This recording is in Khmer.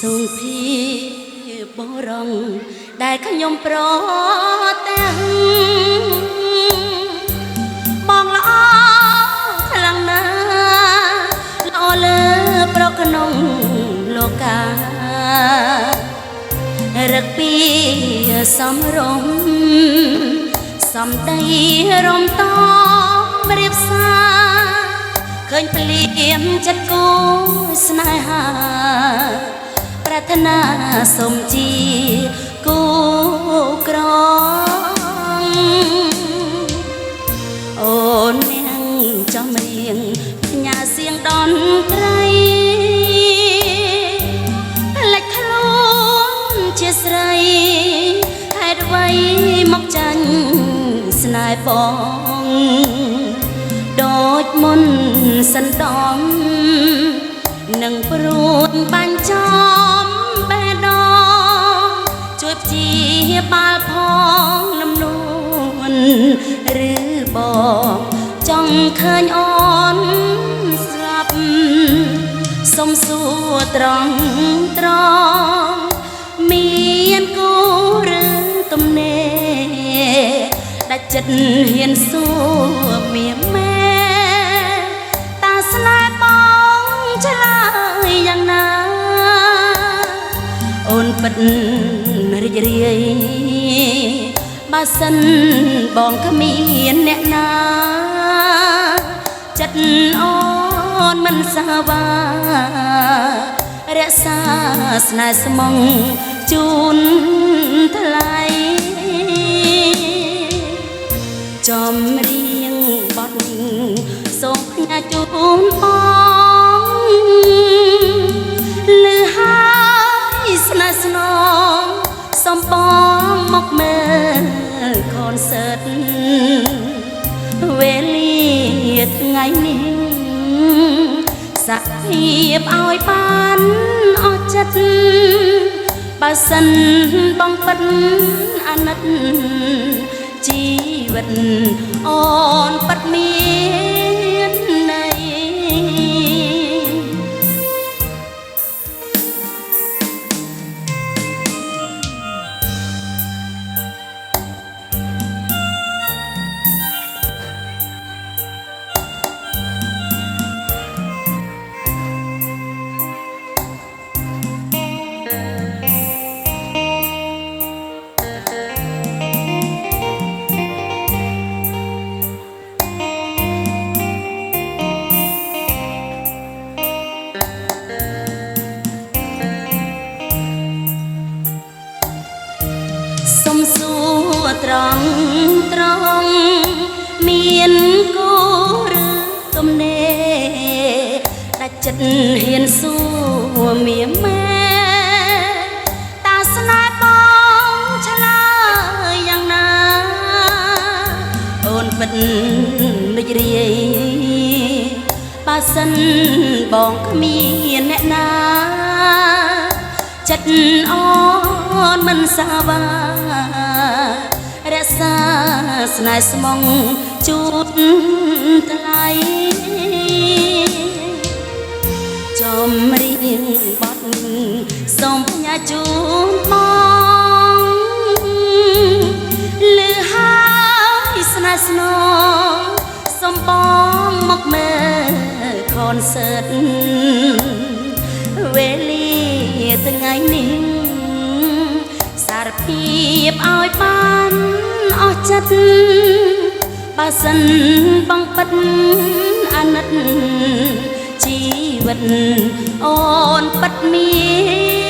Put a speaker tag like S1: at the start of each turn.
S1: សូមភាពបរងដែលខ្ញុំប្រទាំងបងល្អខ្លាំងណាស់ល្អលើប្រក្នុងលោការឹកពីសំរងសំដីរំតមរៀបសាឃើញភ្លៀមចិត្តគូស្នេហាប្រាថ្នាសូមជាគូក្រងអូននាងចំរៀងផ្ញើសៀងតន្ត្រីផ្លេចខ្លួនជាស្រីហេតុអ្វីមកចាញ់ស្នេហ៍បងដូចមុនសិនដងនឹងព្រួតបាញ់ចំបេះដូងជួយព្យាបាលផងលំនួនឬបងចង់ឃើញអូនស្លាប់សុំសួរត្រង់មានគូឬទំនេរដាច់ចិត្តហ៊ានសួរមានមែតាស្នេហ៍បងឆ្លើយយ៉ាងណាអូនពិតរីករាយបើសិនបងគ្មានអ្នកណាចិត្តអូនមិនសាវារក្សាស្នេហ៍ស្មងជូនថ្លៃចំរៀងបទសូមផ្ញើជូនបងលឺហើយស្នេហ៍ស្នងសូមបងមកមើលខនសើតវេលាថ្ងៃនេះសភាពឲ្យបានអស់ចិត្តបើសិនបងពិតអាណិតជីវិតអូនពិតមានន័យសុំសួរត្រង់មានគូឬទំនេរដាច់ចិត្តហ៊ានសួរមានមែតាស្នេហ៍បងឆ្លើយយ៉ាងណាអូនពិតរីករាយបើសិនបងគ្មានអ្នកណាចិត្តអូនមិនសាវារក្សាស្នេហ៍ស្មងជូតថ្លៃចំរៀងបទសូមផ្ញើជូនបងលឺហើយស្នេហ៍ស្នងសូមបងមកមើលខនសើតវេលាថ្ងៃនេះសារភាពឲ្យបានអស់ចិត្តបើសិនបងពិតអាណិតជីវិតអូនពិតមាន